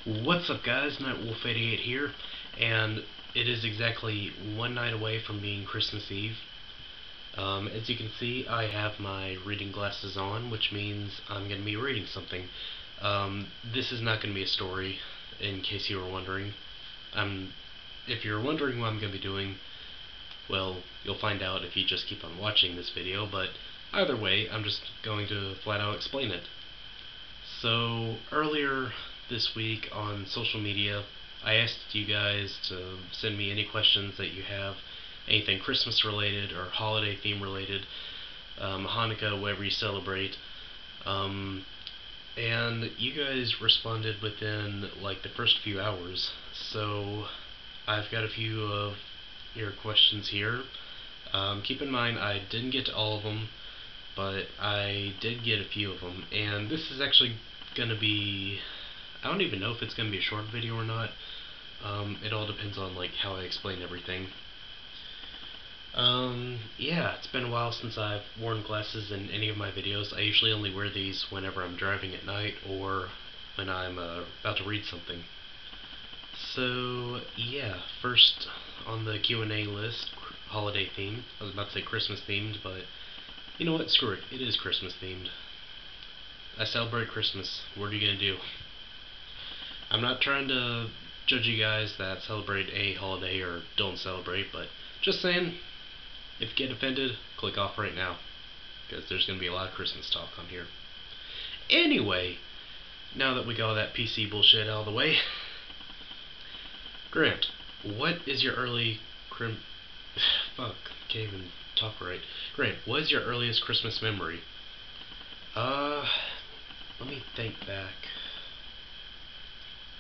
What's up, guys? Nightwolf88 here, and it is exactly one night away from being Christmas Eve. As you can see, I have my reading glasses on, which means I'm going to be reading something. This is not going to be a story, in case you were wondering. If you're wondering what I'm going to be doing, well, you'll find out if you just keep on watching this video, but either way, I'm just going to flat out explain it. So, earlier this week on social media, I asked you guys to send me any questions that you have, anything Christmas related or holiday theme related, Hanukkah, whatever you celebrate. And you guys responded within like the first few hours. So I've got a few of your questions here. Keep in mind, I didn't get to all of them, but I did get a few of them, and this is actually gonna be, I don't even know if it's gonna be a short video or not. It all depends on like how I explain everything. Yeah, it's been a while since I've worn glasses in any of my videos. I usually only wear these whenever I'm driving at night or when I'm about to read something. So yeah, first on the Q&A list, holiday theme. I was about to say Christmas themed, but you know what? Screw it. It is Christmas themed. I celebrate Christmas. What are you gonna do? I'm not trying to judge you guys that celebrate a holiday or don't celebrate, but just saying, if you get offended, click off right now, because there's gonna be a lot of Christmas talk on here. Anyway, now that we got all that PC bullshit out of the way, Grant, what is your fuck, can't even talk right. Grant, what is your earliest Christmas memory? Uh, Let me think back.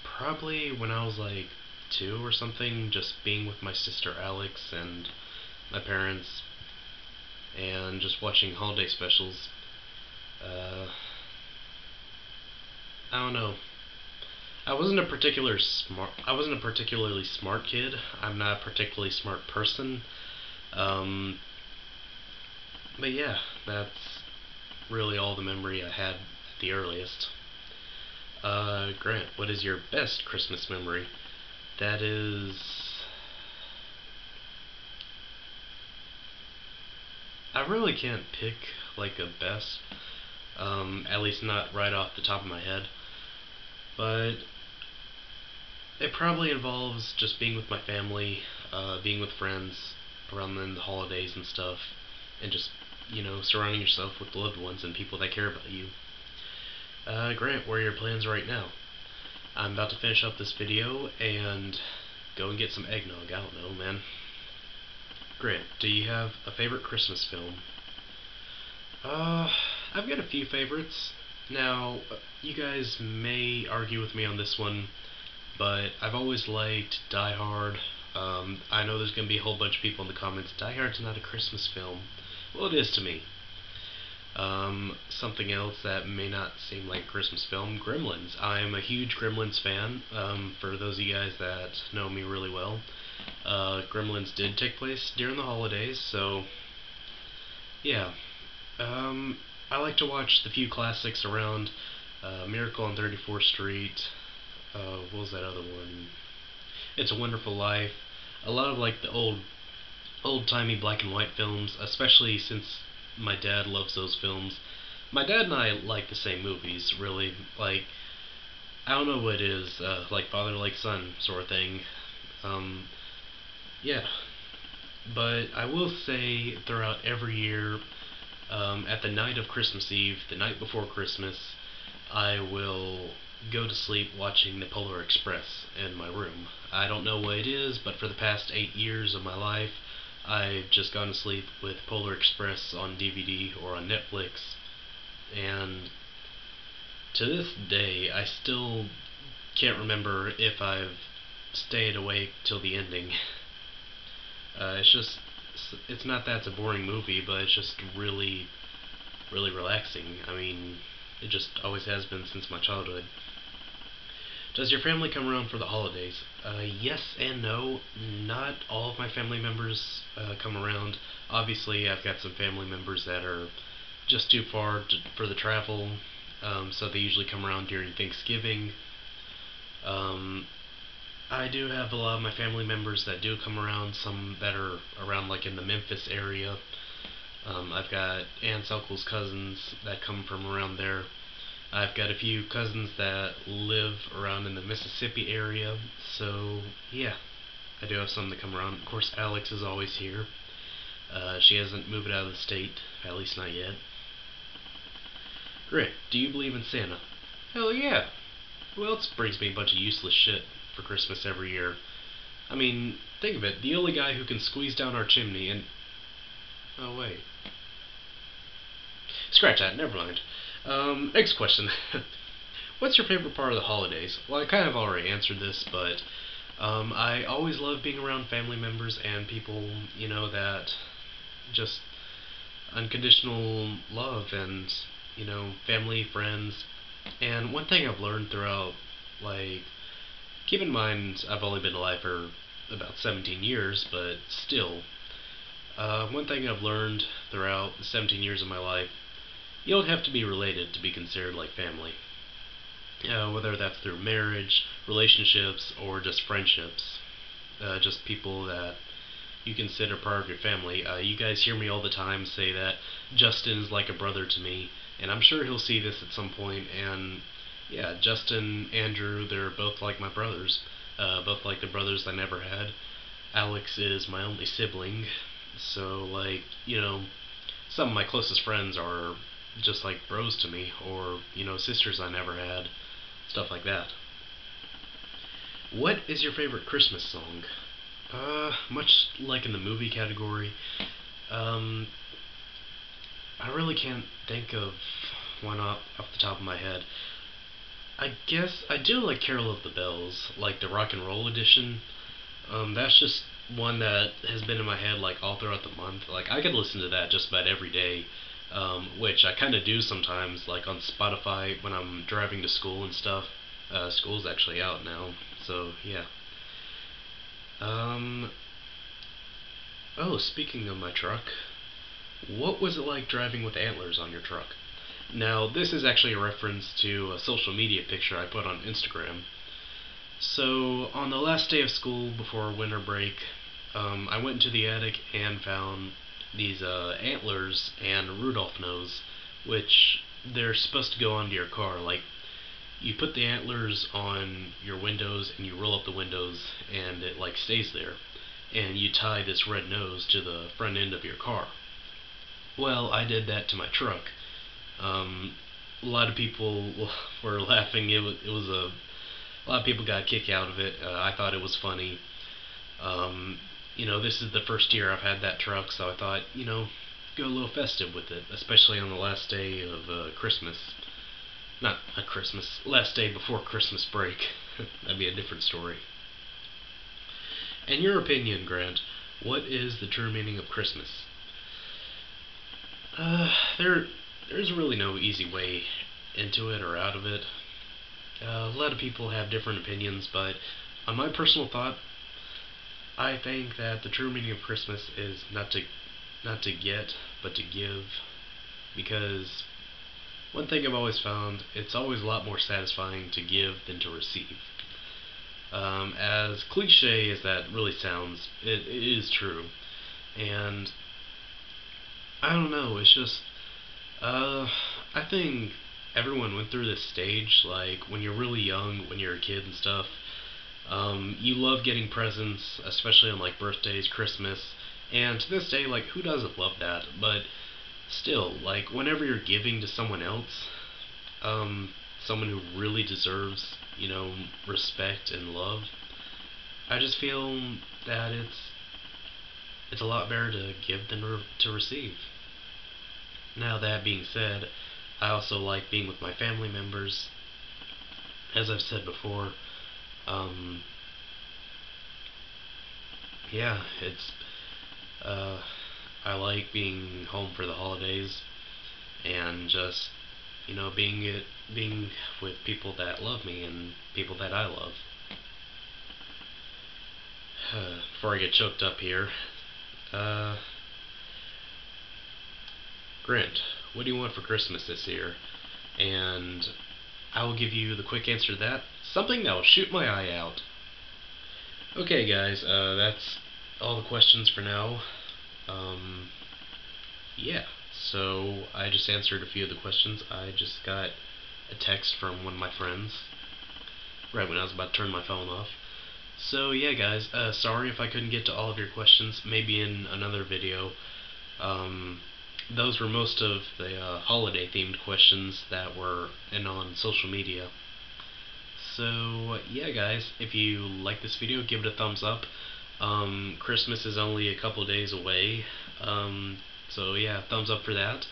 Probably when I was like 2 or something, just being with my sister Alex and my parents and just watching holiday specials. Uh, I don't know. I wasn't a particularly smart kid. I'm not a particularly smart person. Um, but yeah, that's really all the memory I had at the earliest. Grant, what is your best Christmas memory? That is, I really can't pick like a best, at least not right off the top of my head, but it probably involves just being with my family, being with friends around the holidays and stuff, and just, surrounding yourself with loved ones and people that care about you. Grant, what are your plans right now? I'm about to finish up this video and go and get some eggnog. I don't know, man. Grant, do you have a favorite Christmas film? Uh, I've got a few favorites. Now, you guys may argue with me on this one, but I've always liked Die Hard. I know there's going to be a whole bunch of people in the comments, Die Hard's not a Christmas film. Well, it is to me. Something else that may not seem like a Christmas film, Gremlins. I'm a huge Gremlins fan. For those of you guys that know me really well, Gremlins did take place during the holidays, so yeah. I like to watch the few classics around. Miracle on 34th Street. What was that other one? It's a Wonderful Life. A lot of like the old-timey black and white films, especially since my dad loves those films. My dad and I like the same movies, really. Like, I don't know what it is, like father like son sort of thing. Um, yeah. But I will say throughout every year, at the night of Christmas Eve, the night before Christmas, I will go to sleep watching the Polar Express in my room. I don't know what it is, but for the past 8 years of my life, I've just gone to sleep with Polar Express on DVD or on Netflix, and to this day, I still can't remember if I've stayed awake till the ending. It's not that it's a boring movie, but it's just really, really relaxing. I mean, it just always has been since my childhood. Does your family come around for the holidays? Yes and no. Not all of my family members come around. Obviously, I've got some family members that are just too far for the travel, so they usually come around during Thanksgiving. Um, I do have a lot of my family members that do come around, some that are around like in the Memphis area. I've got aunts, uncles, cousins that come from around there. I've got a few cousins that live around in the Mississippi area, so yeah, I do have some that come around. Of course, Alex is always here. She hasn't moved out of the state, at least not yet. Rick, do you believe in Santa? Hell yeah. Who else brings me a bunch of useless shit for Christmas every year? I mean, think of it. The only guy who can squeeze down our chimney and... Oh, wait. Scratch that, never mind. Next question. What's your favorite part of the holidays? Well, I kind of already answered this, but I always love being around family members and people, that just unconditional love and, family, friends. And one thing I've learned throughout, like, keep in mind, I've only been alive for about 17 years, but still, one thing I've learned throughout the 17 years of my life, you don't have to be related to be considered like family. Whether that's through marriage, relationships, or just friendships. Just people that you consider part of your family. You guys hear me all the time say that Justin is like a brother to me, and I'm sure he'll see this at some point. And yeah, Justin, Andrew, they're both like my brothers. Both like the brothers I never had. Alex is my only sibling, so like, some of my closest friends are just like bros to me, or sisters I never had, stuff like that. What is your favorite Christmas song? Much like in the movie category, um, I really can't think of one off the top of my head. I guess I do like Carol of the Bells, like the rock and roll edition. That's just one that has been in my head like all throughout the month. Like I could listen to that just about every day, which I kind of do sometimes, like on Spotify when I'm driving to school and stuff. School's actually out now, so yeah. Um, oh, speaking of my truck, what was it like driving with antlers on your truck? Now, this is actually a reference to a social media picture I put on Instagram. So, on the last day of school before winter break, I went into the attic and found these antlers and Rudolph nose, which they're supposed to go onto your car. Like, you put the antlers on your windows and you roll up the windows and it like stays there. And you tie this red nose to the front end of your car. Well, I did that to my truck. Um, a lot of people were laughing. It was a lot of people got a kick out of it. I thought it was funny. Um, this is the first year I've had that truck, so I thought, go a little festive with it, especially on the last day of Christmas. Not a Christmas, last day before Christmas break. That'd be a different story. In your opinion, Grant, what is the true meaning of Christmas? Uh, there's really no easy way into it or out of it. A lot of people have different opinions, but on my personal thought, I think that the true meaning of Christmas is not to get, but to give. Because one thing I've always found, it's always a lot more satisfying to give than to receive. As cliche as that really sounds, it is true. And I don't know, it's just, uh, I think everyone went through this stage, like when you're really young, when you're a kid and stuff. You love getting presents, especially on like birthdays, Christmas, and to this day, like who doesn't love that? But still, like whenever you're giving to someone else, someone who really deserves, respect and love, I just feel that it's a lot better to give than to receive. Now that being said, I also like being with my family members. As I've said before, um, yeah, it's uh, I like being home for the holidays and just being with people that love me and people that I love. Before I get choked up here, uh, Grant, what do you want for Christmas this year? And I will give you the quick answer to that. Something that will shoot my eye out. Okay, guys, that's all the questions for now. Yeah, so I just answered a few of the questions. I just got a text from one of my friends right when I was about to turn my phone off. So yeah, guys, sorry if I couldn't get to all of your questions. Maybe in another video. Those were most of the holiday-themed questions that were in on social media. So yeah, guys, if you like this video, give it a thumbs up. Christmas is only a couple days away, so yeah, thumbs up for that.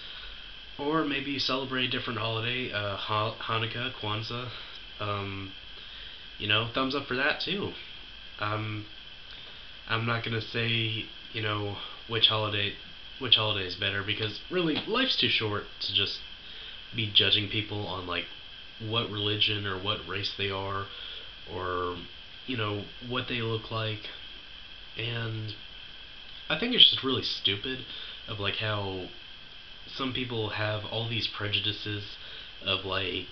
Or maybe you celebrate a different holiday, Hanukkah, Kwanzaa. Thumbs up for that too. Um, I'm not gonna say which holiday is better, because really life's too short to just be judging people on like what religion or what race they are, or what they look like. And I think it's just really stupid of like how some people have all these prejudices of like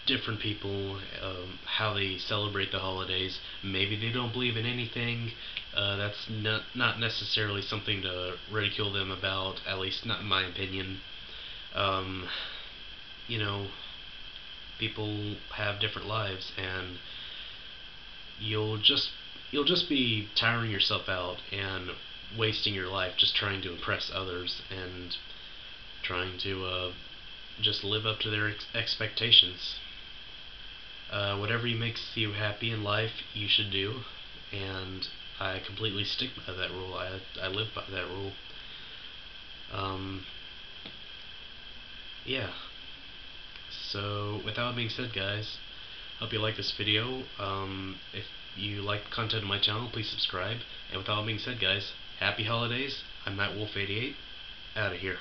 different people, how they celebrate the holidays. Maybe they don't believe in anything. That's not necessarily something to ridicule them about, at least not in my opinion. Um, you know, People have different lives, and you'll just you'll just be tiring yourself out and wasting your life just trying to impress others and trying to just live up to their expectations. Whatever makes you happy in life, you should do, and I completely stick by that rule. I live by that rule. Um, yeah. So, with that being said, guys, hope you like this video. If you like the content of my channel, please subscribe. And with all being said, guys, happy holidays. I'm Nightwolf88, out of here.